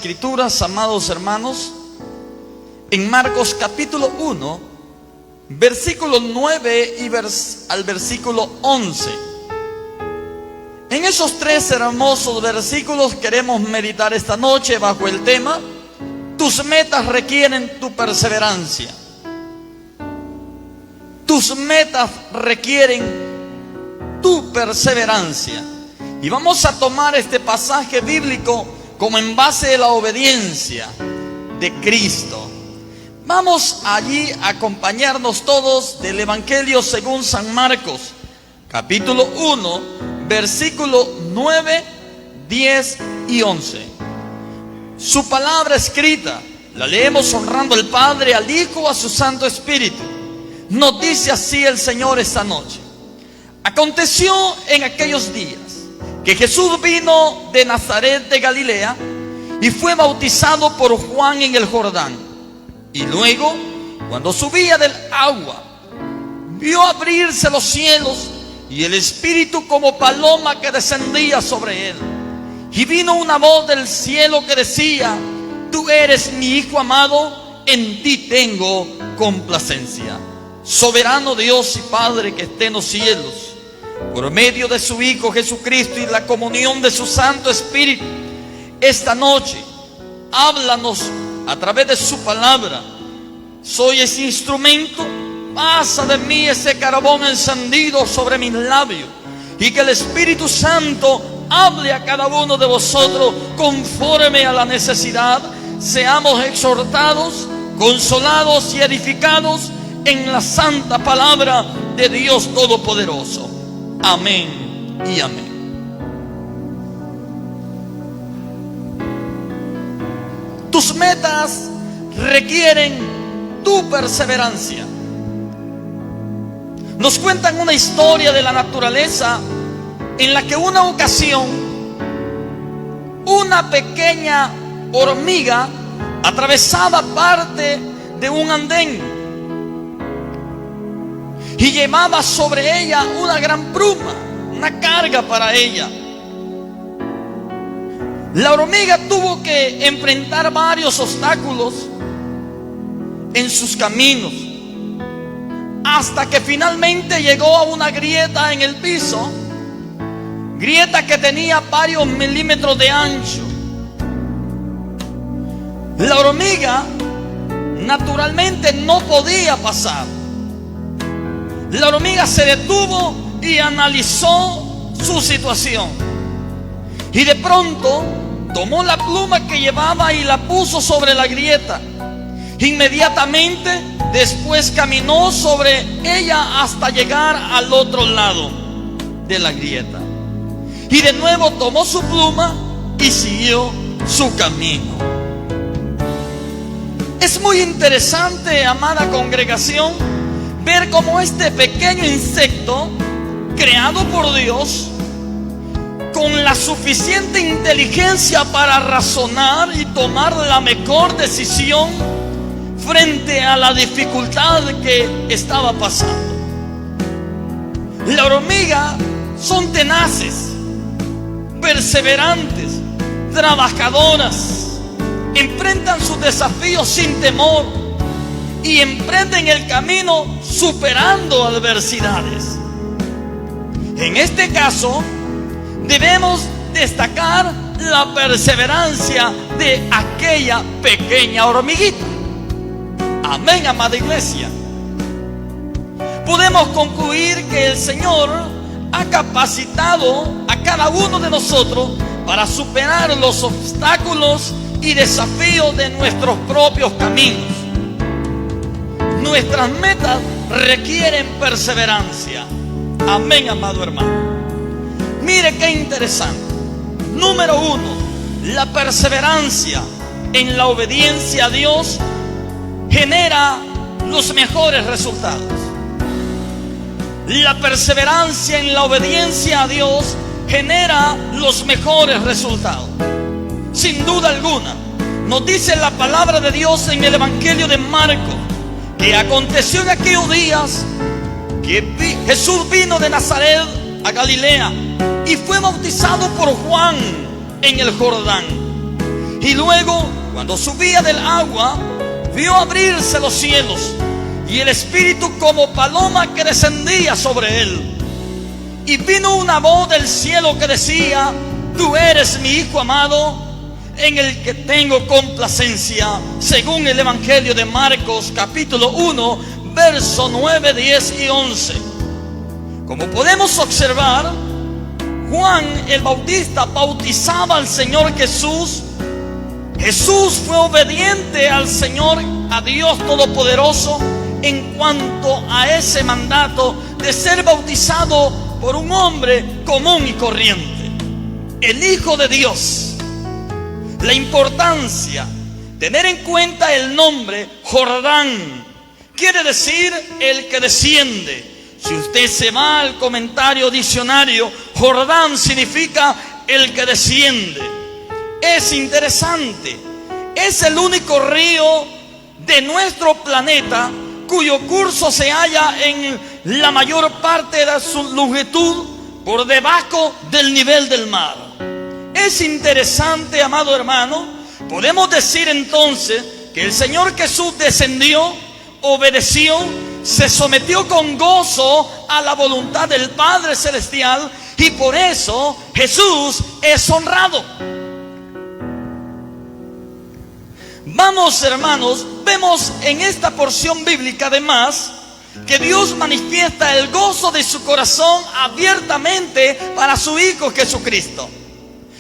Escrituras, amados hermanos, en Marcos capítulo 1, versículo 9 al versículo 11. En esos tres hermosos versículos queremos meditar esta noche bajo el tema: tus metas requieren tu perseverancia. Tus metas requieren tu perseverancia. Y vamos a tomar este pasaje bíblico como en base de la obediencia de Cristo. Vamos allí a acompañarnos todos del Evangelio según San Marcos, capítulo 1, versículo 9, 10 y 11. Su palabra escrita la leemos honrando al Padre, al Hijo, a su Santo Espíritu. Nos dice así el Señor esta noche: aconteció en aquellos días que Jesús vino de Nazaret de Galilea y fue bautizado por Juan en el Jordán. Y luego, cuando subía del agua, vio abrirse los cielos y el Espíritu como paloma que descendía sobre él. Y vino una voz del cielo que decía: tú eres mi Hijo amado, en ti tengo complacencia. Soberano Dios y Padre que esté en los cielos, por medio de su Hijo Jesucristo y la comunión de su Santo Espíritu, esta noche háblanos a través de su palabra. Soy ese instrumento. Pasa de mí ese carbón encendido sobre mis labios, y que el Espíritu Santo hable a cada uno de vosotros conforme a la necesidad. Seamos exhortados, consolados y edificados en la santa palabra de Dios Todopoderoso. Amén y amén. Tus metas requieren tu perseverancia. Nos cuentan una historia de la naturaleza en la que una ocasión una pequeña hormiga atravesaba parte de un andén y llevaba sobre ella una gran pluma, una carga para ella. La hormiga tuvo que enfrentar varios obstáculos en sus caminos, hasta que finalmente llegó a una grieta en el piso, grieta que tenía varios milímetros de ancho. La hormiga naturalmente no podía pasar. La hormiga se detuvo y analizó su situación, y de pronto tomó la pluma que llevaba y la puso sobre la grieta. Inmediatamente después caminó sobre ella hasta llegar al otro lado de la grieta, y de nuevo tomó su pluma y siguió su camino. Es muy interesante, amada congregación, ver cómo este pequeño insecto creado por Dios, con la suficiente inteligencia para razonar y tomar la mejor decisión frente a la dificultad que estaba pasando. La hormiga son tenaces, perseverantes, trabajadoras, enfrentan sus desafíos sin temor y emprenden el camino superando adversidades. En este caso, debemos destacar la perseverancia de aquella pequeña hormiguita. Amén, amada iglesia. Podemos concluir que el Señor ha capacitado a cada uno de nosotros para superar los obstáculos y desafíos de nuestros propios caminos. Nuestras metas requieren perseverancia. Amén, amado hermano. Mire qué interesante. Número 1, la perseverancia en la obediencia a Dios genera los mejores resultados. La perseverancia en la obediencia a Dios genera los mejores resultados. Sin duda alguna, nos dice la palabra de Dios en el Evangelio de Marcos que aconteció en aquellos días que Jesús vino de Nazaret a Galilea y fue bautizado por Juan en el Jordán. Y luego, cuando subía del agua, vio abrirse los cielos y el Espíritu como paloma que descendía sobre él. Y vino una voz del cielo que decía: tú eres mi Hijo amado, en el que tengo complacencia. Según el Evangelio de Marcos, capítulo 1, versos 9, 10 y 11. Como podemos observar, Juan el Bautista bautizaba al Señor Jesús. Jesús fue obediente al Señor, a Dios Todopoderoso, en cuanto a ese mandato de ser bautizado por un hombre común y corriente, el Hijo de Dios. La importancia, tener en cuenta el nombre Jordán, quiere decir el que desciende. Si usted se va al comentario diccionario, Jordán significa el que desciende. Es interesante, es el único río de nuestro planeta cuyo curso se halla en la mayor parte de su longitud por debajo del nivel del mar. Es interesante, amado hermano. Podemos decir entonces que el Señor Jesús descendió, obedeció, se sometió con gozo a la voluntad del Padre Celestial, y por eso Jesús es honrado. Vamos, hermanos, vemos en esta porción bíblica además que Dios manifiesta el gozo de su corazón abiertamente para su Hijo Jesucristo.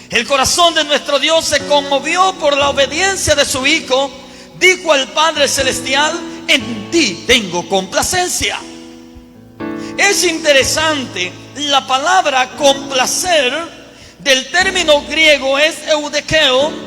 El corazón de nuestro Dios se conmovió por la obediencia de su Hijo. Dijo al Padre Celestial: en ti tengo complacencia. Es interesante, la palabra complacer del término griego es eudekeo,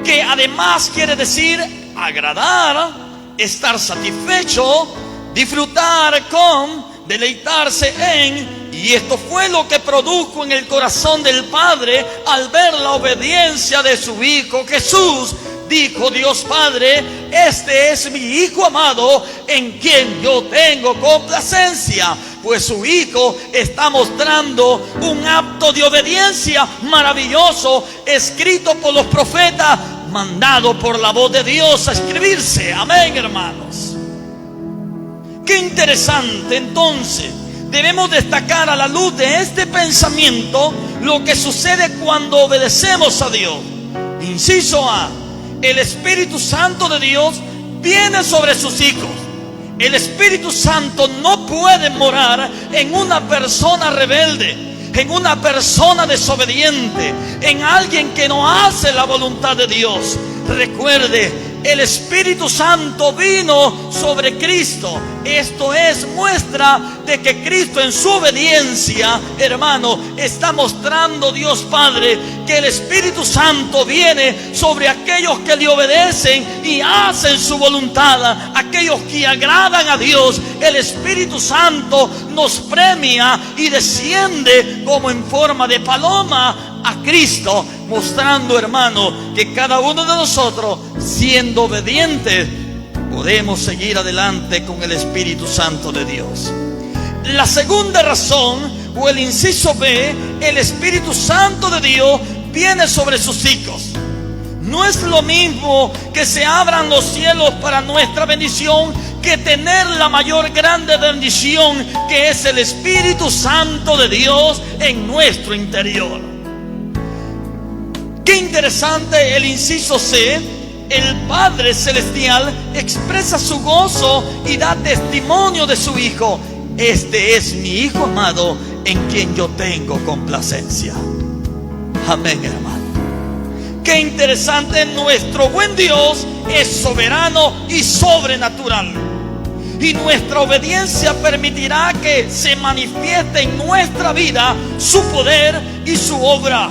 que además quiere decir agradar, estar satisfecho, disfrutar con, deleitarse en. Y esto fue lo que produjo en el corazón del Padre al ver la obediencia de su Hijo Jesús. Dijo Dios Padre: este es mi Hijo amado, en quien yo tengo complacencia. Pues su Hijo está mostrando un acto de obediencia maravilloso, escrito por los profetas, mandado por la voz de Dios a escribirse. Amén, hermanos. Qué interesante. Entonces, debemos destacar a la luz de este pensamiento lo que sucede cuando obedecemos a Dios. Inciso A: el Espíritu Santo de Dios viene sobre sus hijos. El Espíritu Santo no puede morar en una persona rebelde, en una persona desobediente, en alguien que no hace la voluntad de Dios. Recuerde, el Espíritu Santo vino sobre Cristo. Esto es muestra de que Cristo en su obediencia, hermano, está mostrando Dios Padre que el Espíritu Santo viene sobre aquellos que le obedecen y hacen su voluntad, aquellos que agradan a Dios. El Espíritu Santo nos premia y desciende como en forma de paloma a Cristo, mostrando, hermano, que cada uno de nosotros, siendo obedientes, podemos seguir adelante con el Espíritu Santo de Dios. La segunda razón, o el inciso B: el Espíritu Santo de Dios viene sobre sus hijos. No es lo mismo que se abran los cielos para nuestra bendición que tener la mayor grande bendición, que es el Espíritu Santo de Dios en nuestro interior. Qué interesante el inciso C: el Padre Celestial expresa su gozo y da testimonio de su Hijo. Este es mi Hijo amado, en quien yo tengo complacencia. Amén, hermano. Qué interesante, nuestro buen Dios es soberano y sobrenatural. Y nuestra obediencia permitirá que se manifieste en nuestra vida su poder y su obra.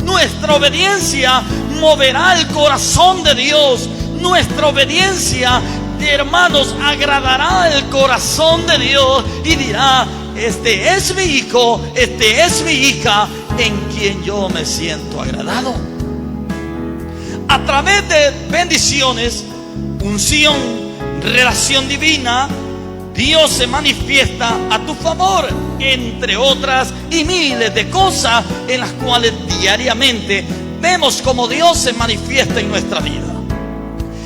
Nuestra obediencia moverá el corazón de Dios. Nuestra obediencia, hermanos, agradará el corazón de Dios y dirá: este es mi hijo, este es mi hija, en quien yo me siento agradado. A través de bendiciones, unción, relación divina, Dios se manifiesta a tu favor, entre otras y miles de cosas en las cuales diariamente vemos cómo Dios se manifiesta en nuestra vida.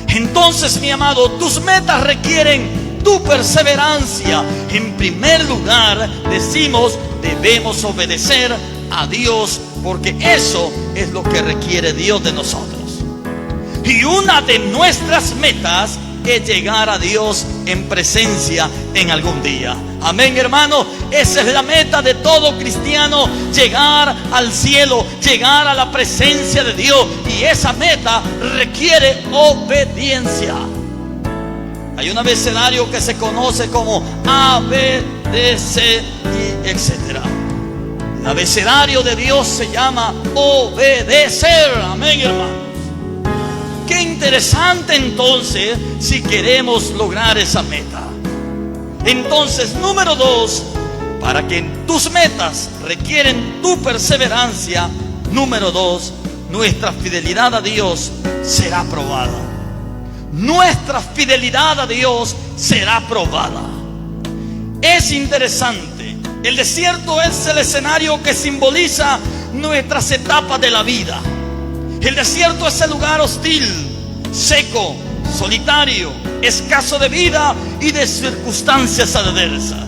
Entonces, mi amado, tus metas requieren tu perseverancia. En primer lugar, decimos, debemos obedecer a Dios, porque eso es lo que requiere Dios de nosotros. Y una de nuestras metas es llegar a Dios en presencia en algún día. Amén, hermano. Esa es la meta de todo cristiano: llegar al cielo, llegar a la presencia de Dios. Y esa meta requiere obediencia. Hay un abecedario que se conoce como A, B, D, C, y etcétera. El abecedario de Dios se llama obedecer. Amén, hermano. Qué interesante entonces si queremos lograr esa meta. Entonces, número 2, para que tus metas requieren tu perseverancia. Número 2, nuestra fidelidad a Dios será probada. Nuestra fidelidad a Dios será probada. Es interesante. El desierto es el escenario que simboliza nuestras etapas de la vida. El desierto es el lugar hostil, seco, solitario, escaso de vida y de circunstancias adversas.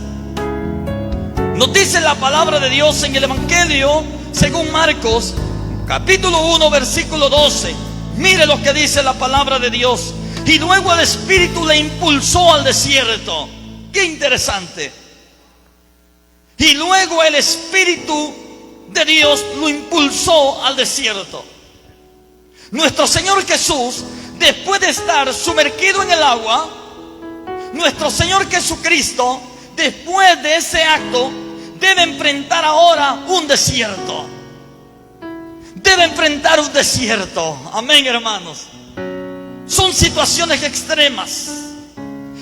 Nos dice la palabra de Dios en el Evangelio según Marcos, capítulo 1, versículo 12. Mire lo que dice la palabra de Dios. Y luego el Espíritu le impulsó al desierto. Qué interesante. Y luego el Espíritu de Dios lo impulsó al desierto. Nuestro Señor Jesús, después de estar sumergido en el agua, nuestro Señor Jesucristo, después de ese acto, debe enfrentar ahora un desierto. Debe enfrentar un desierto. Amén, hermanos. Son situaciones extremas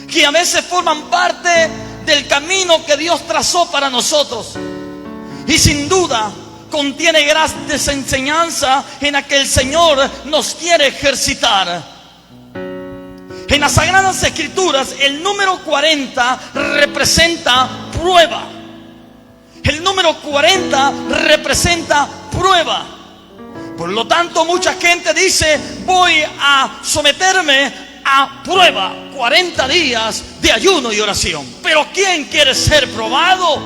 que a veces forman parte del camino que Dios trazó para nosotros. Y sin duda contiene grandes enseñanzas en la que el Señor nos quiere ejercitar. En las Sagradas Escrituras, el número 40 representa prueba. El número 40 representa prueba. Por lo tanto, mucha gente dice: voy a someterme a prueba, 40 días de ayuno y oración. Pero ¿quién quiere ser probado?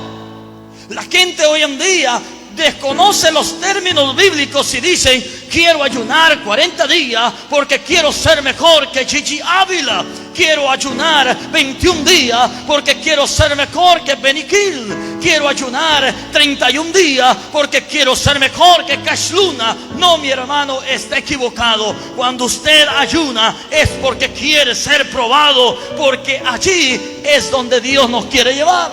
La gente hoy en día desconoce los términos bíblicos y dicen: quiero ayunar 40 días porque quiero ser mejor que Gigi Ávila. Quiero ayunar 21 días porque quiero ser mejor que Benny Hill. Quiero ayunar 31 días porque quiero ser mejor que Cash Luna. No, mi hermano, está equivocado. Cuando usted ayuna es porque quiere ser probado, porque allí es donde Dios nos quiere llevar.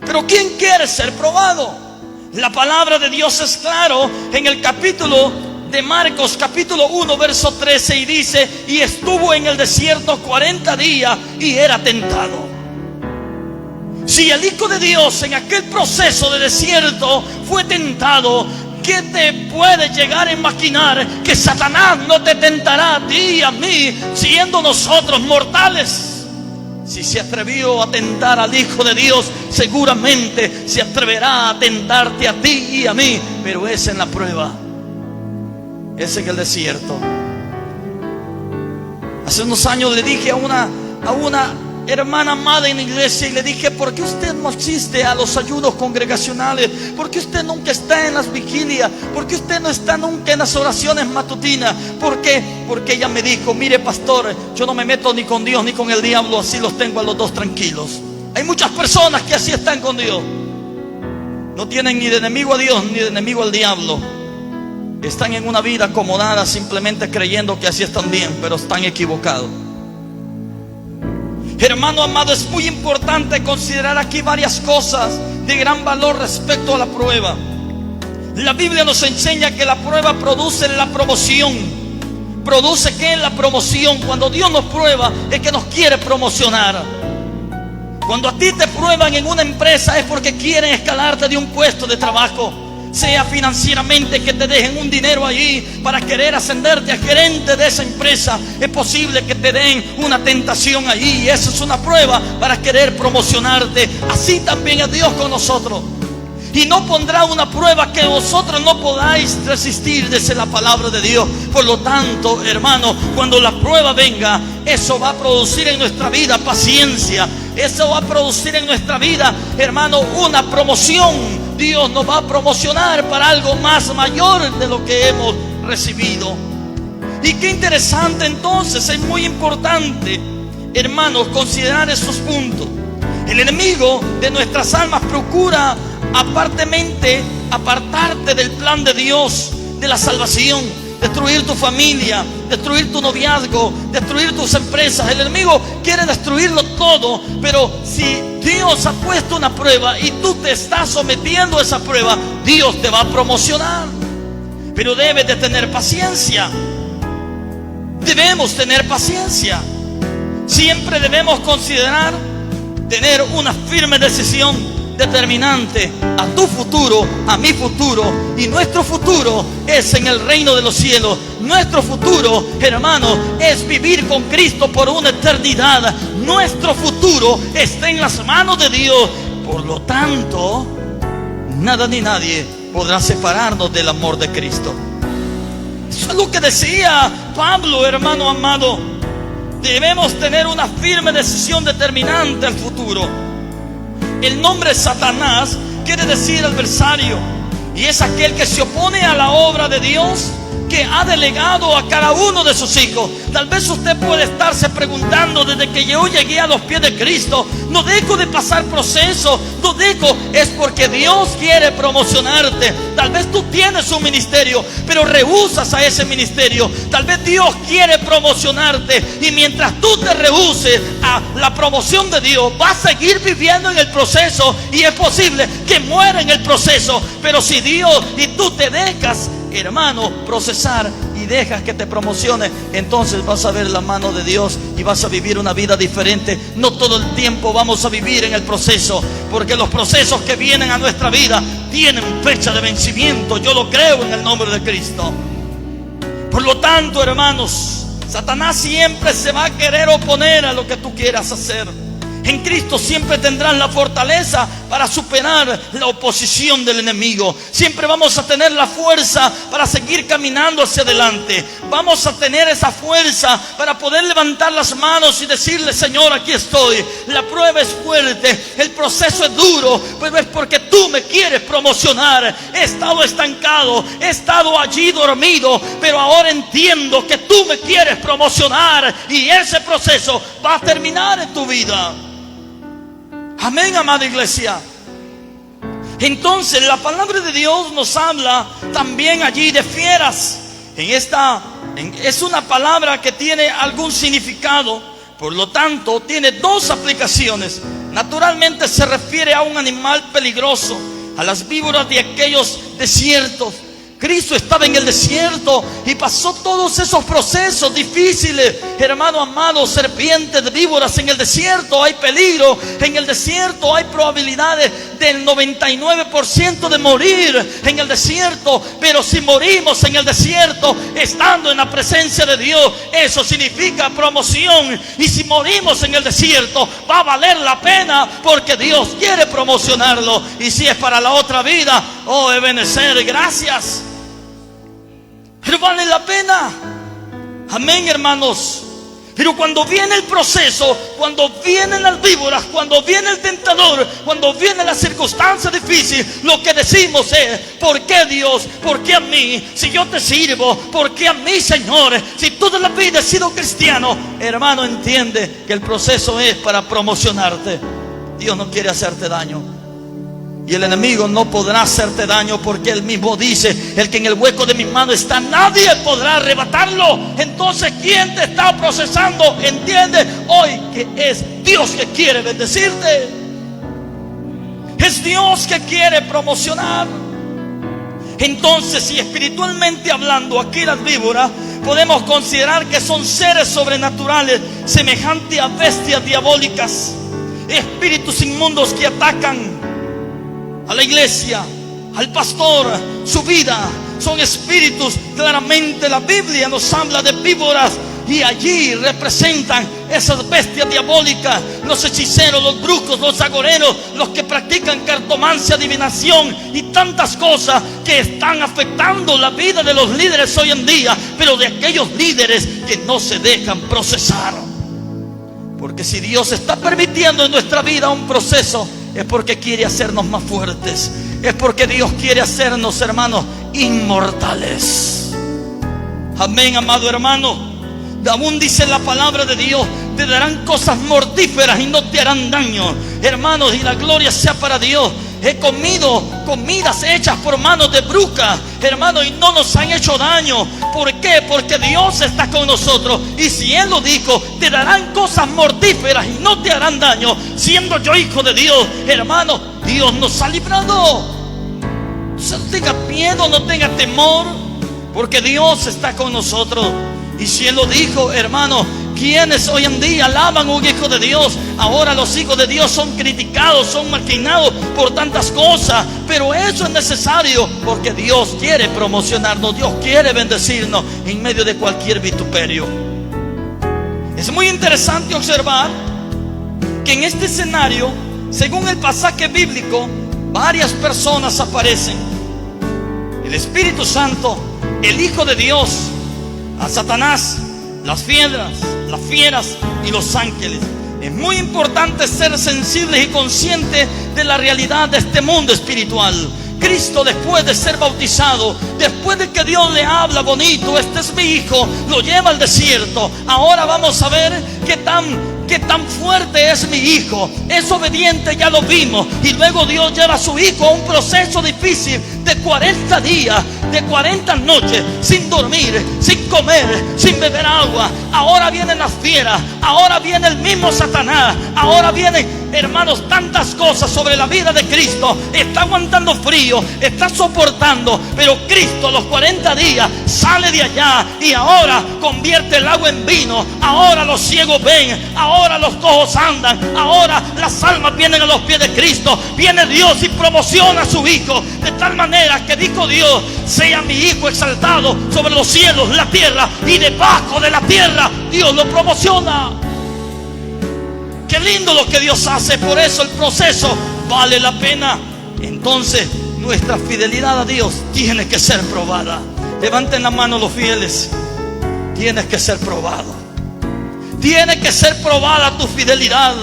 Pero ¿quién quiere ser probado? La palabra de Dios es claro en el capítulo de Marcos, capítulo 1, verso 13, y dice: y estuvo en el desierto 40 días y era tentado. Si el Hijo de Dios en aquel proceso de desierto fue tentado, ¿qué te puede llegar a imaginar que Satanás no te tentará a ti y a mí, siendo nosotros mortales? Si se atrevió a tentar al Hijo de Dios, seguramente se atreverá a tentarte a ti y a mí. Pero es en la prueba, es en el desierto. Hace unos años le dije a una hermana amada en la iglesia, y le dije: ¿por qué usted no asiste a los ayunos congregacionales? ¿Por qué usted nunca está en las vigilias? ¿Por qué usted no está nunca en las oraciones matutinas? ¿Por qué? Porque ella me dijo: mire, pastor, yo no me meto ni con Dios ni con el diablo, así los tengo a los dos tranquilos. Hay muchas personas que así están con Dios. No tienen ni de enemigo a Dios ni de enemigo al diablo. Están en una vida acomodada simplemente creyendo que así están bien, pero están equivocados. Hermano amado, es muy importante considerar aquí varias cosas de gran valor respecto a la prueba. La Biblia nos enseña que la prueba produce la promoción. ¿Produce qué? La promoción. Cuando Dios nos prueba es que nos quiere promocionar. Cuando a ti te prueban en una empresa es porque quieren escalarte de un puesto de trabajo, sea financieramente, que te dejen un dinero allí para querer ascenderte a gerente de esa empresa. Es posible que te den una tentación allí, y eso es una prueba para querer promocionarte. Así también es Dios con nosotros. y no pondrá una prueba que vosotros no podáis resistir, dice la palabra de Dios. Por lo tanto, hermano, cuando la prueba venga, eso va a producir en nuestra vida paciencia. Eso va a producir en nuestra vida, hermano, una promoción. Dios nos va a promocionar para algo más mayor de lo que hemos recibido. Y qué interesante entonces, es muy importante, hermanos, considerar esos puntos. El enemigo de nuestras almas procura apartarte del plan de Dios, de la salvación, destruir tu familia, destruir tu noviazgo, destruir tus empresas. El enemigo quiere destruirlo todo, pero si Dios ha puesto una prueba y tú te estás sometiendo a esa prueba, Dios te va a promocionar. Pero debes de tener paciencia. Debemos tener paciencia. Siempre debemos considerar tener una firme decisión determinante a tu futuro, a mi futuro. Y nuestro futuro es en el reino de los cielos. Nuestro futuro, hermano, es vivir con Cristo por una eternidad. Nuestro futuro está en las manos de Dios. Por lo tanto, nada ni nadie podrá separarnos del amor de Cristo. Eso es lo que decía Pablo, hermano amado. Debemos tener una firme decisión determinante al futuro. El nombre Satanás quiere decir adversario, y es aquel que se opone a la obra de Dios que ha delegado a cada uno de sus hijos. Tal vez usted puede estarse preguntando: desde que yo llegué a los pies de Cristo, no dejo de pasar procesos, no dejo. Es porque Dios quiere promocionarte. Tal vez tú tienes un ministerio, pero rehusas a ese ministerio. Tal vez Dios quiere promocionarte, y mientras tú te rehuses a la promoción de Dios, vas a seguir viviendo en el proceso, y es posible que muera en el proceso. Pero si Dios y tú te dejas, hermano, procesar y dejas que te promocione, entonces vas a ver la mano de Dios y vas a vivir una vida diferente. No todo el tiempo vamos a vivir en el proceso, porque los procesos que vienen a nuestra vida tienen fecha de vencimiento. Yo lo creo en el nombre de Cristo. Por lo tanto, hermanos, Satanás siempre se va a querer oponer a lo que tú quieras hacer. En Cristo siempre tendrás la fortaleza para superar la oposición del enemigo. Siempre vamos a tener la fuerza para seguir caminando hacia adelante. Vamos a tener esa fuerza para poder levantar las manos y decirle: Señor, aquí estoy. La prueba es fuerte, el proceso es duro, pero es porque tú me quieres promocionar. He estado estancado, he estado allí dormido, pero ahora entiendo que tú me quieres promocionar, y ese proceso va a terminar en tu vida. Amén, amada iglesia. Entonces la palabra de Dios nos habla también allí de fieras. Es una palabra que tiene algún significado. Por lo tanto, tiene dos aplicaciones. Naturalmente se refiere a un animal peligroso, a las víboras de aquellos desiertos. Cristo estaba en el desierto y pasó todos esos procesos difíciles. Hermano amado, serpientes, víboras en el desierto, hay peligro. En el desierto hay probabilidades del 99% de morir en el desierto. Pero si morimos en el desierto estando en la presencia de Dios, eso significa promoción. Y si morimos en el desierto, va a valer la pena, porque Dios quiere promocionarlo. Y si es para la otra vida, oh Ebenezer, gracias. Pero vale la pena. Amén, hermanos. Pero cuando viene el proceso, cuando vienen las víboras, cuando viene el tentador, cuando viene la circunstancia difícil, lo que decimos es: ¿por qué Dios? ¿Por qué a mí? Si yo te sirvo, ¿por qué a mí, Señor? Si toda la vida he sido cristiano. Hermano, entiende que el proceso es para promocionarte. Dios no quiere hacerte daño. Y el enemigo no podrá hacerte daño, porque él mismo dice: el que en el hueco de mis manos está, nadie podrá arrebatarlo. Entonces, ¿quién te está procesando? Entiende hoy que es Dios que quiere bendecirte. Es Dios que quiere promocionar. Entonces, si espiritualmente hablando, aquí las víboras podemos considerar que son seres sobrenaturales, semejantes a bestias diabólicas, espíritus inmundos que atacan a la iglesia, al pastor, su vida. Son espíritus. Claramente la Biblia nos habla de víboras, y allí representan esas bestias diabólicas, los hechiceros, los brujos, los agoreros, los que practican cartomancia, adivinación y tantas cosas que están afectando la vida de los líderes hoy en día, pero de aquellos líderes que no se dejan procesar. Porque si Dios está permitiendo en nuestra vida un proceso, es porque quiere hacernos más fuertes. Es porque Dios quiere hacernos, hermanos, inmortales. Amén, amado hermano. Aún dice la palabra de Dios: te darán cosas mortíferas y no te harán daño. Hermanos, y la gloria sea para Dios. He comido comidas hechas por manos de brujas, hermanos, y no nos han hecho daño. ¿Por qué? Porque Dios está con nosotros. Y si Él lo dijo, te darán cosas mortíferas y no te harán daño, siendo yo hijo de Dios, hermano, Dios nos ha librado. No tenga miedo, no tenga temor, porque Dios está con nosotros. Y si Él lo dijo, hermano, quienes hoy en día alaban a un hijo de Dios, ahora los hijos de Dios son criticados, son marginados por tantas cosas. Pero eso es necesario, porque Dios quiere promocionarnos, Dios quiere bendecirnos en medio de cualquier vituperio. Es muy interesante observar que en este escenario, según el pasaje bíblico, varias personas aparecen: el Espíritu Santo, el Hijo de Dios, a Satanás, las fieras y los ángeles. Es muy importante ser sensibles y conscientes de la realidad de este mundo espiritual. Cristo, después de ser bautizado, después de que Dios le habla bonito: este es mi hijo, lo lleva al desierto. Ahora vamos a ver qué tan fuerte es mi hijo. Es obediente, ya lo vimos. Y luego Dios lleva a su hijo a un proceso difícil de 40 días, de 40 noches, sin dormir, sin comer, sin beber agua. Ahora vienen las fieras, ahora viene el mismo Satanás, ahora vienen, hermanos, tantas cosas sobre la vida de Cristo. Está aguantando frío, está soportando, pero Cristo a los 40 días sale de allá y ahora convierte el agua en vino. Ahora los ciegos ven, ahora los cojos andan, ahora las almas vienen a los pies de Cristo. Viene Dios y promociona a su hijo, de tal manera que dijo Dios: sea mi hijo exaltado sobre los cielos, la tierra y debajo de la tierra. Dios lo promociona. Qué lindo lo que Dios hace. Por eso el proceso vale la pena. Entonces nuestra fidelidad a Dios tiene que ser probada. Levanten la mano los fieles. Tienes que ser probado. Tiene que ser probada tu fidelidad.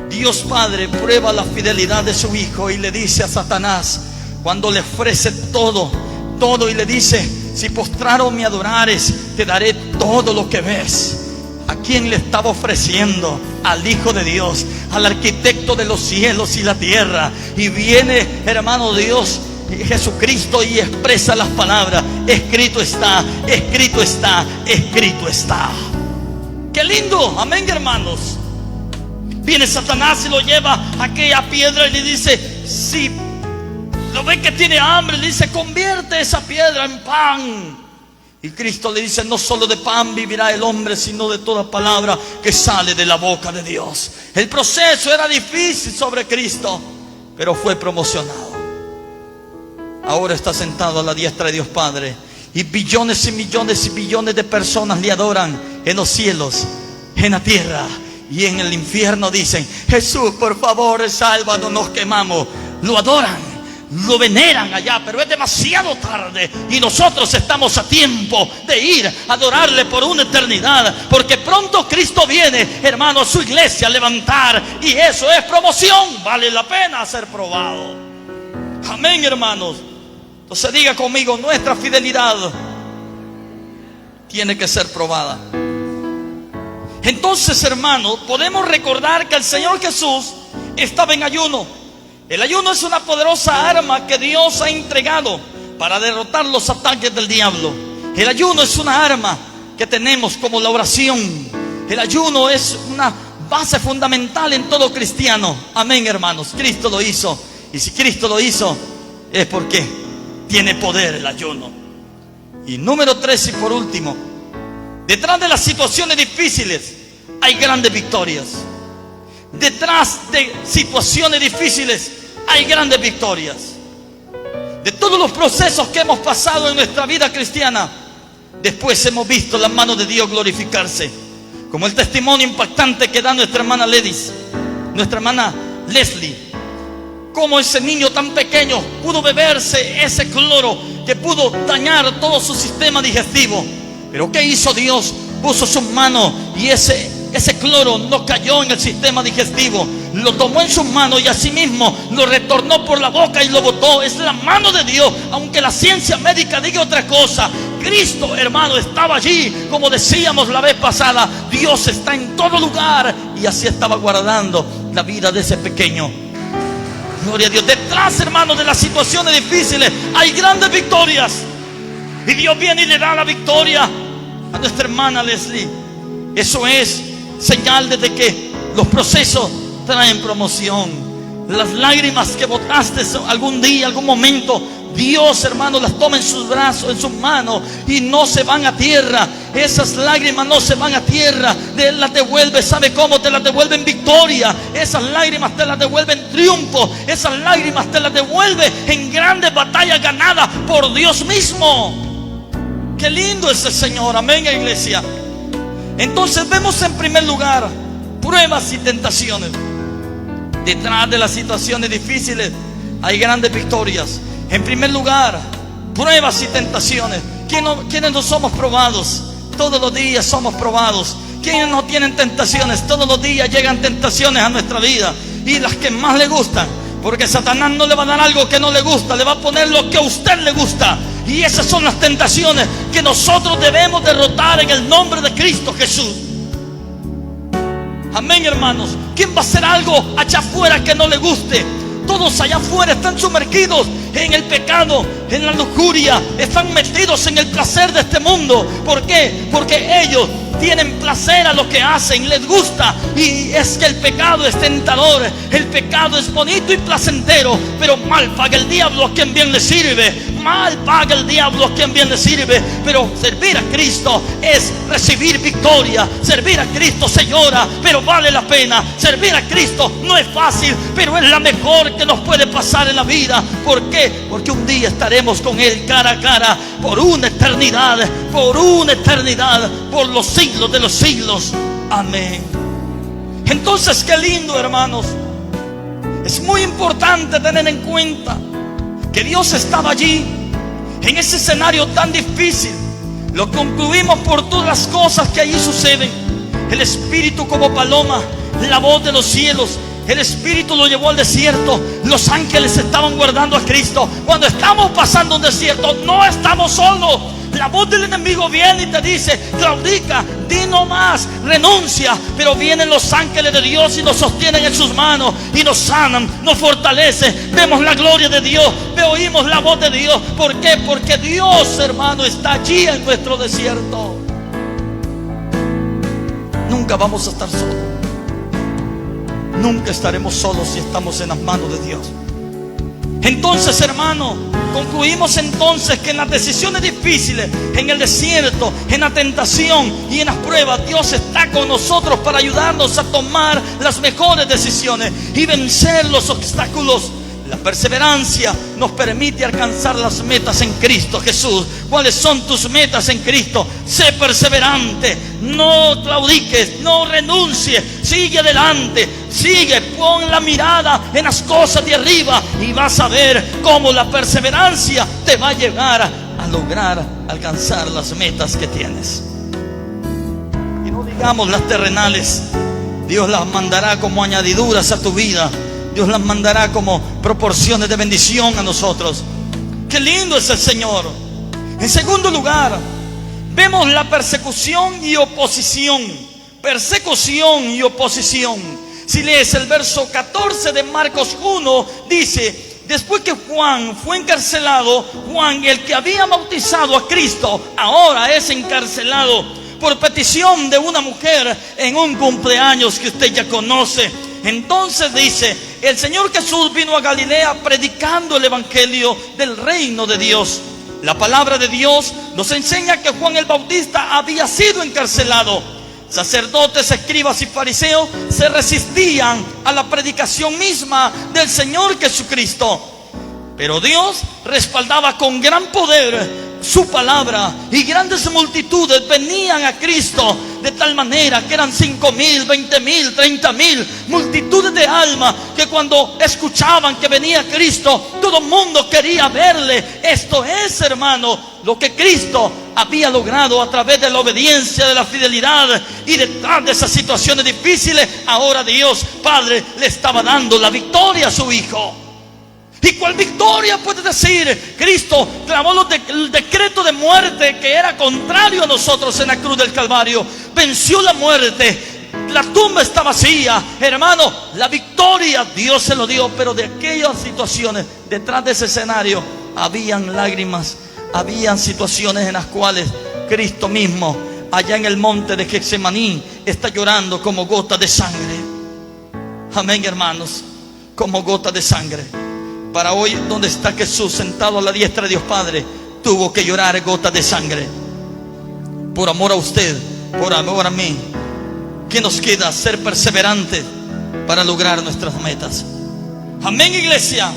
Dios Padre prueba la fidelidad de su hijo y le dice a Satanás, cuando le ofrece todo, y le dice: si postrado me adorares, te daré todo lo que ves. ¿A quién le estaba ofreciendo? Al Hijo de Dios, al arquitecto de los cielos y la tierra. Y viene, hermano, Dios Jesucristo y expresa las palabras: escrito está, escrito está, escrito está. ¡Qué lindo! Amén, hermanos. Viene Satanás y lo lleva a aquella piedra y le dice: si lo ve que tiene hambre, le dice: convierte esa piedra en pan. Y Cristo le dice: no solo de pan vivirá el hombre, sino de toda palabra que sale de la boca de Dios. El proceso era difícil sobre Cristo, pero fue promocionado. Ahora está sentado a la diestra de Dios Padre, y billones y millones y billones de personas le adoran en los cielos, en la tierra y en el infierno. Dicen: Jesús, por favor, sálvanos, nos quemamos. Lo adoran, lo veneran allá, pero es demasiado tarde y nosotros estamos a tiempo de ir a adorarle por una eternidad, porque pronto Cristo viene, hermano, a su iglesia a levantar, y eso es promoción. Vale la pena ser probado. Amén, hermanos. Entonces diga conmigo: nuestra fidelidad tiene que ser probada. Entonces, hermanos, podemos recordar que el Señor Jesús estaba en ayuno. El ayuno es una poderosa arma que Dios ha entregado para derrotar los ataques del diablo. El ayuno es una arma que tenemos como la oración. El ayuno es una base fundamental en todo cristiano. Amén, hermanos. Cristo lo hizo. Y si Cristo lo hizo, es porque tiene poder el ayuno. Y número 3, y por último, detrás de las situaciones difíciles hay grandes victorias. Detrás de situaciones difíciles hay grandes victorias. De todos los procesos que hemos pasado en nuestra vida cristiana, después hemos visto la mano de Dios glorificarse, como el testimonio impactante que da nuestra hermana Leslie, como ese niño tan pequeño pudo beberse ese cloro que pudo dañar todo su sistema digestivo. Pero ¿qué hizo Dios? Puso sus manos y ese cloro no cayó en el sistema digestivo. Lo tomó en sus manos y asimismo lo retornó por la boca y lo botó. Es la mano de Dios, aunque la ciencia médica diga otra cosa. Cristo, hermano, estaba allí. Como decíamos la vez pasada, Dios está en todo lugar, y así estaba guardando la vida de ese pequeño. Gloria a Dios. Detrás, hermano, de las situaciones difíciles hay grandes victorias, y Dios viene y le da la victoria a nuestra hermana Leslie. Eso es señal de que los procesos traen promoción. Las lágrimas que botaste algún día, algún momento, Dios, hermano, las toma en sus brazos, en sus manos, y no se van a tierra. Esas lágrimas no se van a tierra. Él las devuelve. ¿Sabe cómo? Te las devuelve en victoria. Esas lágrimas te las devuelve en triunfo. Esas lágrimas te las devuelve en grandes batallas ganadas por Dios mismo. Qué lindo es el Señor. Amén, iglesia. Entonces vemos en primer lugar pruebas y tentaciones. Detrás de las situaciones difíciles hay grandes victorias. En primer lugar, pruebas y tentaciones. ¿Quiénes no somos probados? Todos los días somos probados. ¿Quiénes no tienen tentaciones? Todos los días llegan tentaciones a nuestra vida, y las que más le gustan. Porque Satanás no le va a dar algo que no le gusta, le va a poner lo que a usted le gusta. Y esas son las tentaciones que nosotros debemos derrotar en el nombre de Cristo Jesús. Amén, hermanos. ¿Quién va a hacer algo allá afuera que no le guste? Todos allá afuera están sumergidos en el pecado, en la lujuria, están metidos en el placer de este mundo. ¿Por qué? Porque ellos tienen placer a lo que hacen, les gusta. Y es que el pecado es tentador, el pecado es bonito y placentero, pero mal paga el diablo a quien bien le sirve. Mal paga el diablo a quien bien le sirve. Pero servir a Cristo es recibir victoria. Servir a Cristo se llora, pero vale la pena. Servir a Cristo no es fácil, pero es la mejor que nos puede pasar en la vida. ¿Por qué? Porque un día estaremos con Él cara a cara por una eternidad, por los siglos de los siglos. Amén. Entonces, qué lindo, hermanos. Es muy importante tener en cuenta que Dios estaba allí en ese escenario tan difícil. Lo concluimos por todas las cosas que allí suceden. El Espíritu como paloma, la voz de los cielos. El Espíritu lo llevó al desierto. Los ángeles estaban guardando a Cristo. Cuando estamos pasando un desierto, no estamos solos. La voz del enemigo viene y te dice: claudica, di no más, renuncia. Pero vienen los ángeles de Dios y nos sostienen en sus manos y nos sanan, nos fortalecen. Vemos la gloria de Dios, oímos la voz de Dios. ¿Por qué? Porque Dios, hermano, está allí en nuestro desierto. Nunca vamos a estar solos. Nunca estaremos solos si estamos en las manos de Dios. Entonces, hermano, concluimos entonces que en las decisiones difíciles, en el desierto, en la tentación y en las pruebas, Dios está con nosotros para ayudarnos a tomar las mejores decisiones y vencer los obstáculos. La perseverancia nos permite alcanzar las metas en Cristo Jesús. ¿Cuáles son tus metas en Cristo? Sé perseverante, no claudiques, no renuncies, sigue adelante, sigue, pon la mirada en las cosas de arriba y vas a ver cómo la perseverancia te va a llevar a lograr alcanzar las metas que tienes. Y no digamos las terrenales. Dios las mandará como añadiduras a tu vida. Dios las mandará como proporciones de bendición a nosotros. Qué lindo es el Señor. En segundo lugar, vemos la persecución y oposición. Persecución y oposición. Si lees el verso 14 de Marcos 1, dice: después que Juan fue encarcelado, Juan, el que había bautizado a Cristo, ahora es encarcelado por petición de una mujer en un cumpleaños que usted ya conoce. Entonces dice: el Señor Jesús vino a Galilea predicando el evangelio del reino de Dios. La palabra de Dios nos enseña que Juan el Bautista había sido encarcelado. Sacerdotes, escribas y fariseos se resistían a la predicación misma del Señor Jesucristo. Pero Dios respaldaba con gran poder su palabra, y grandes multitudes venían a Cristo, de tal manera que eran 5,000, 20,000, 30,000, multitudes de almas que cuando escuchaban que venía Cristo, todo el mundo quería verle. Esto es, hermano, lo que Cristo había logrado a través de la obediencia, de la fidelidad, y detrás de esas situaciones difíciles, ahora Dios Padre le estaba dando la victoria a su Hijo. ¿Y cuál victoria puede decir? Cristo clamó el decreto de muerte que era contrario a nosotros en la cruz del Calvario. Venció la muerte. La tumba está vacía. Hermano, la victoria Dios se lo dio. Pero de aquellas situaciones, detrás de ese escenario, habían lágrimas. Habían situaciones en las cuales Cristo mismo, allá en el monte de Getsemaní, está llorando como gota de sangre. Amén, hermanos. Como gota de sangre. Para hoy, donde está Jesús sentado a la diestra de Dios Padre, tuvo que llorar gotas de sangre. Por amor a usted, por amor a mí. ¿Qué nos queda? Ser perseverantes para lograr nuestras metas. Amén, iglesia.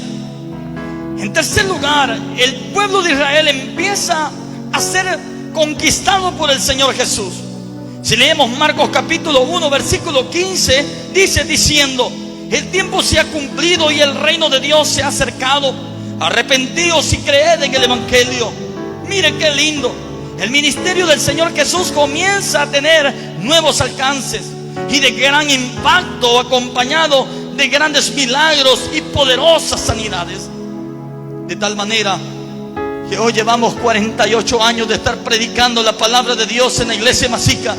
En tercer lugar, el pueblo de Israel empieza a ser conquistado por el Señor Jesús. Si leemos Marcos capítulo 1, versículo 15, dice diciendo: el tiempo se ha cumplido y el reino de Dios se ha acercado. Arrepentíos y creed en el Evangelio. Miren qué lindo. El ministerio del Señor Jesús comienza a tener nuevos alcances y de gran impacto, acompañado de grandes milagros y poderosas sanidades. De tal manera que hoy llevamos 48 años de estar predicando la palabra de Dios en la iglesia Masica.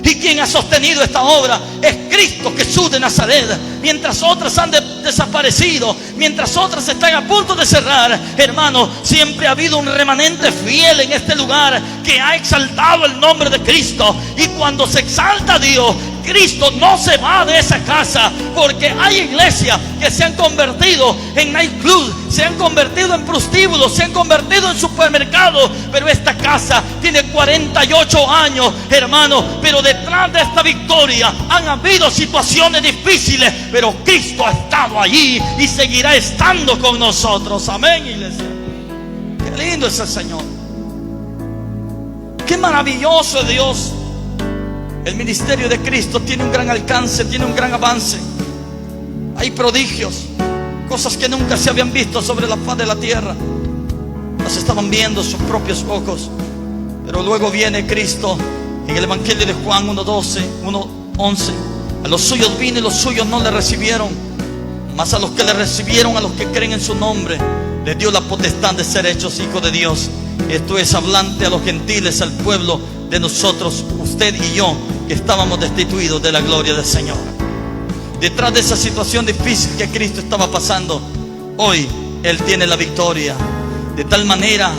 Y quien ha sostenido esta obra es Cristo Jesús de Nazaret. Mientras otras han desaparecido, mientras otras están a punto de cerrar, hermano, siempre ha habido un remanente fiel en este lugar que ha exaltado el nombre de Cristo. Y cuando se exalta a Dios, Cristo no se va de esa casa, porque hay iglesias que se han convertido en nightclub, se han convertido en prostíbulos, se han convertido en supermercados. Pero esta casa tiene 48 años, hermano. Pero detrás de esta victoria han habido situaciones difíciles, pero Cristo ha estado allí y seguirá estando con nosotros. Amén, iglesia. Qué lindo es el Señor. Qué maravilloso es Dios. El ministerio de Cristo tiene un gran alcance, tiene un gran avance. Hay prodigios, cosas que nunca se habían visto sobre la faz de la tierra. Las estaban viendo sus propios ojos. Pero luego viene Cristo en el Evangelio de Juan 1:12, 1:11. A los suyos vino y los suyos no le recibieron. Mas a los que le recibieron, a los que creen en su nombre, les dio la potestad de ser hechos hijos de Dios. Esto es hablante a los gentiles, al pueblo de nosotros, usted y yo, que estábamos destituidos de la gloria del Señor. Detrás de esa situación difícil que Cristo estaba pasando, hoy Él tiene la victoria. De tal manera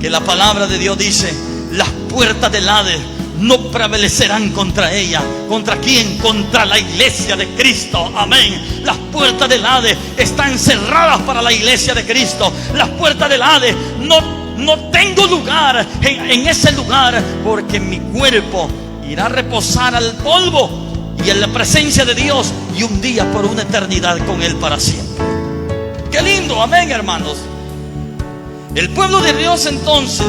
que la palabra de Dios dice: las puertas del Hades no prevalecerán contra ella. ¿Contra quién? Contra la iglesia de Cristo. Amén. Las puertas del Hades están cerradas para la iglesia de Cristo. Las puertas del Hades no tengo lugar en ese lugar, porque mi cuerpo irá a reposar al polvo y en la presencia de Dios, y un día por una eternidad con Él para siempre. Qué lindo, amén, hermanos. El pueblo de Dios entonces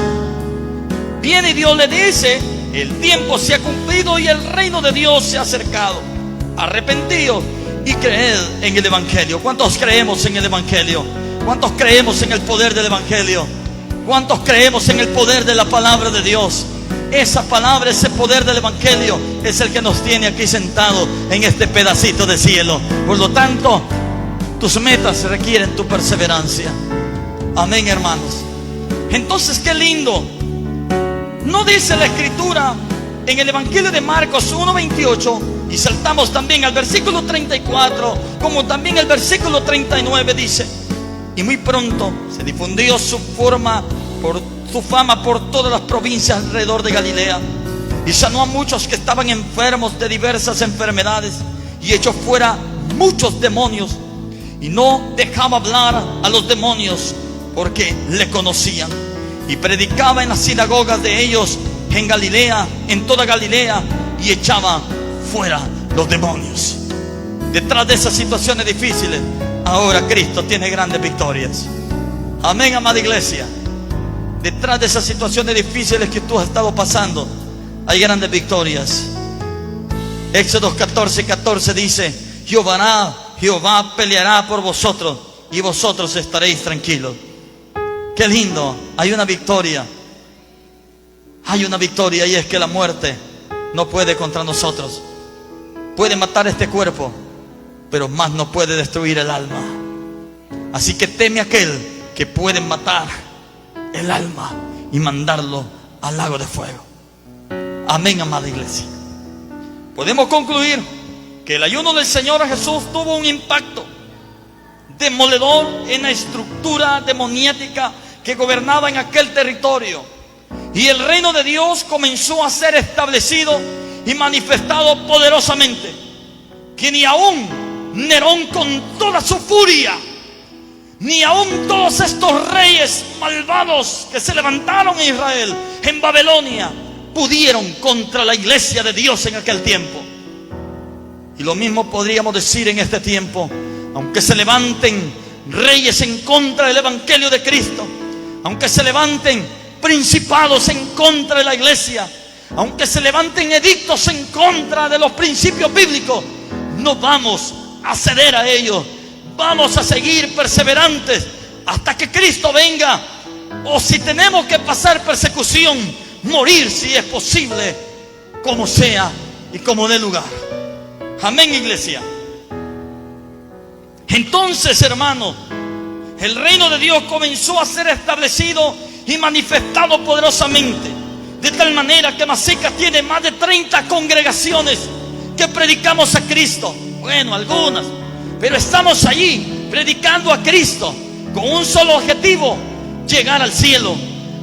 viene y Dios le dice: el tiempo se ha cumplido y el reino de Dios se ha acercado. Arrepentíos y creed en el Evangelio. ¿Cuántos creemos en el Evangelio? ¿Cuántos creemos en el poder del Evangelio? ¿Cuántos creemos en el poder de la palabra de Dios? Esa palabra, ese poder del Evangelio es el que nos tiene aquí sentados en este pedacito de cielo. Por lo tanto, tus metas requieren tu perseverancia. Amén, hermanos. Entonces, qué lindo. ¿No dice la Escritura en el Evangelio de Marcos 1:28? Y saltamos también al versículo 34, como también el versículo 39 dice: y muy pronto se difundió su fama por todas las provincias alrededor de Galilea, y sanó a muchos que estaban enfermos de diversas enfermedades, y echó fuera muchos demonios, y no dejaba hablar a los demonios, porque le conocían. Y predicaba en las sinagogas de ellos en Galilea, en toda Galilea, y echaba fuera los demonios. Detrás de esas situaciones difíciles, ahora Cristo tiene grandes victorias. Amén, amada iglesia. detrás de esas situaciones difíciles que tú has estado pasando, hay grandes victorias. Éxodo 14:14 dice: Jehová peleará por vosotros y vosotros estaréis tranquilos. Qué lindo. Hay una victoria. Hay una victoria, y es que la muerte no puede contra nosotros. Puede matar este cuerpo, pero más no puede destruir el alma. Así que teme aquel que puede matar el alma y mandarlo al lago de fuego. Amén, amada iglesia. Podemos concluir que el ayuno del Señor Jesús tuvo un impacto demoledor en la estructura demoniática que gobernaba en aquel territorio, y el reino de Dios comenzó a ser establecido y manifestado poderosamente, que ni aún Nerón con toda su furia, ni aún todos estos reyes malvados que se levantaron en Israel, en Babilonia, pudieron contra la iglesia de Dios en aquel tiempo. Y lo mismo podríamos decir en este tiempo. Aunque se levanten reyes en contra del evangelio de Cristo, aunque se levanten principados en contra de la iglesia, aunque se levanten edictos en contra de los principios bíblicos, no vamos a ceder a ellos. Vamos a seguir perseverantes hasta que Cristo venga, o si tenemos que pasar persecución, morir si es posible, como sea y como dé lugar. Amén, iglesia. Entonces, hermano, el reino de Dios comenzó a ser establecido y manifestado poderosamente, de tal manera que Masica tiene más de 30 congregaciones que predicamos a Cristo. Bueno, algunas, pero estamos allí predicando a Cristo con un solo objetivo: llegar al cielo.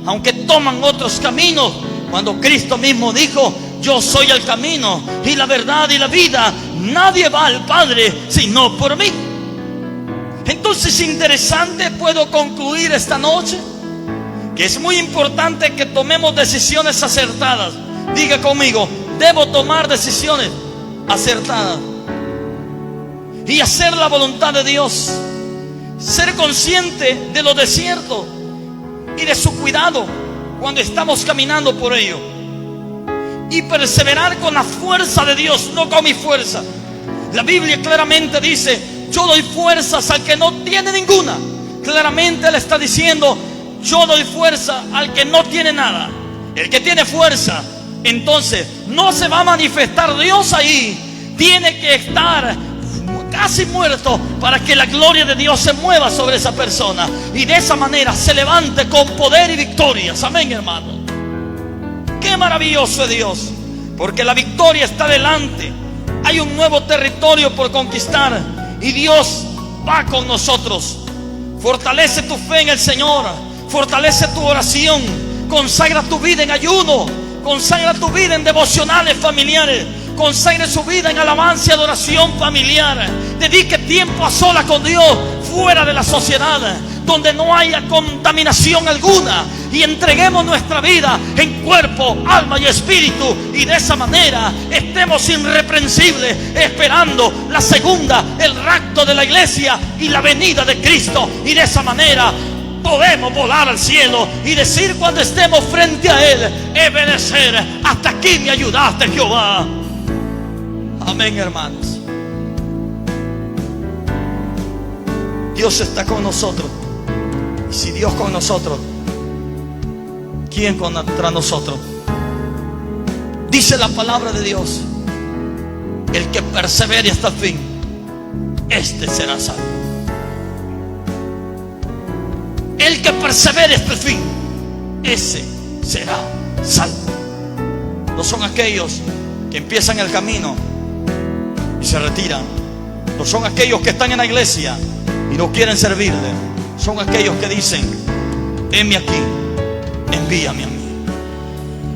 Aunque toman otros caminos, cuando Cristo mismo dijo: yo soy el camino y la verdad y la vida, nadie va al Padre sino por mí. Entonces, interesante, puedo concluir esta noche que es muy importante que tomemos decisiones acertadas. Diga conmigo: debo tomar decisiones acertadas y hacer la voluntad de Dios. Ser consciente de lo desierto y de su cuidado cuando estamos caminando por ello, y perseverar con la fuerza de Dios, no con mi fuerza. La Biblia claramente dice: yo doy fuerzas al que no tiene ninguna. Claramente Él está diciendo: yo doy fuerza al que no tiene nada. El que tiene fuerza, entonces no se va a manifestar Dios ahí. Tiene que estar casi muerto para que la gloria de Dios se mueva sobre esa persona, y de esa manera se levante con poder y victorias. Amén, hermano. Qué maravilloso es Dios, porque la victoria está delante. Hay un nuevo territorio por conquistar, y Dios va con nosotros. Fortalece tu fe en el Señor, fortalece tu oración, consagra tu vida en ayuno, consagra tu vida en devocionales familiares, consagre su vida en alabanza y adoración familiar. Dedique tiempo a solas con Dios, fuera de la sociedad, donde no haya contaminación alguna, y entreguemos nuestra vida en cuerpo, alma y espíritu, y de esa manera estemos irreprensibles, esperando la segunda, el rapto de la iglesia y la venida de Cristo. Y de esa manera podemos volar al cielo y decir cuando estemos frente a Él: Ebenecer, hasta aquí me ayudaste, Jehová. Amén, hermanos. Dios está con nosotros. Y si Dios con nosotros, ¿quién contra nosotros? Dice la palabra de Dios: el que persevere hasta el fin, este será salvo. El que persevere hasta el fin, ese será salvo. No son aquellos que empiezan el camino y se retiran. No son aquellos que están en la iglesia y no quieren servirle. Son aquellos que dicen: heme aquí, envíame a mí.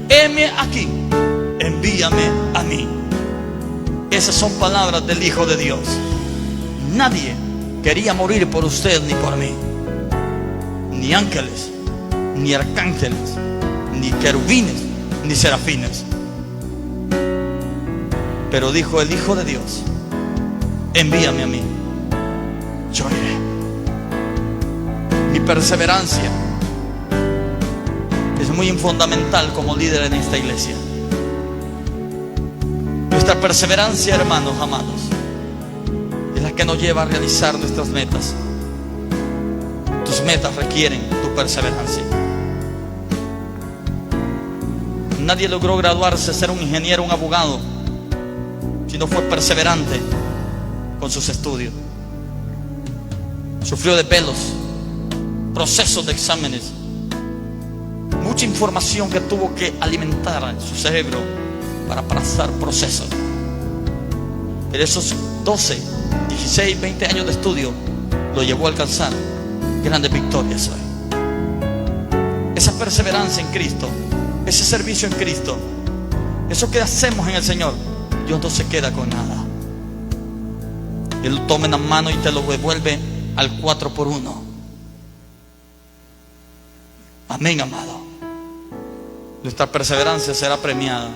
Heme aquí, envíame a mí. Esas son palabras del Hijo de Dios. Nadie quería morir por usted ni por mí. Ni ángeles, ni arcángeles, ni querubines, ni serafines. Pero dijo el Hijo de Dios: envíame a mí, yo iré. Mi perseverancia es muy fundamental como líder en esta iglesia. Nuestra perseverancia, hermanos amados, es la que nos lleva a realizar nuestras metas. Tus metas requieren tu perseverancia. Nadie logró graduarse, ser un ingeniero, un abogado, si no fue perseverante con sus estudios. Sufrió de pelos, procesos de exámenes, mucha información que tuvo que alimentar en su cerebro para pasar procesos. Pero esos 12, 16, 20 años de estudio lo llevó a alcanzar grandes victorias hoy. Esa perseverancia en Cristo, ese servicio en Cristo, eso que hacemos en el Señor, Dios no se queda con nada. Él lo toma en la mano y te lo devuelve al 4x1. Amén, amado. Nuestra perseverancia será premiada.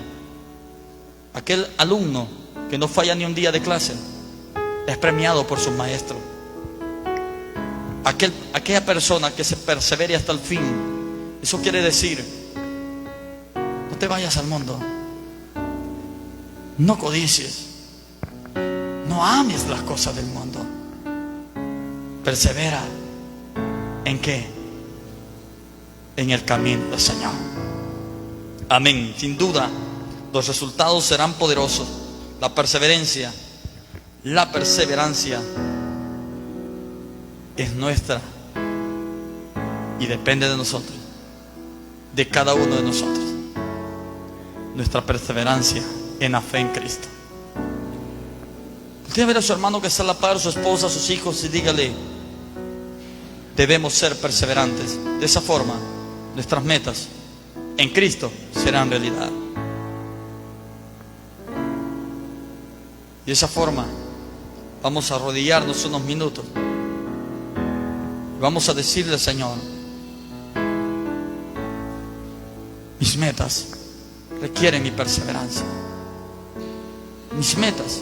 Aquel alumno que no falla ni un día de clase es premiado por su maestro. Aquella persona que se persevere hasta el fin, eso quiere decir: no te vayas al mundo, no codicies, no ames las cosas del mundo. Persevera. ¿En qué? En el camino del Señor. Amén. Sin duda, los resultados serán poderosos. La perseverancia es nuestra y depende de nosotros, de cada uno de nosotros. Nuestra perseverancia en la fe en Cristo. Usted ve a su hermano que está a la par, su esposa, sus hijos, y dígale: debemos ser perseverantes. De esa forma, nuestras metas en Cristo serán realidad. Y de esa forma, vamos a arrodillarnos unos minutos. Vamos a decirle: Señor, mis metas requieren mi perseverancia. Mis metas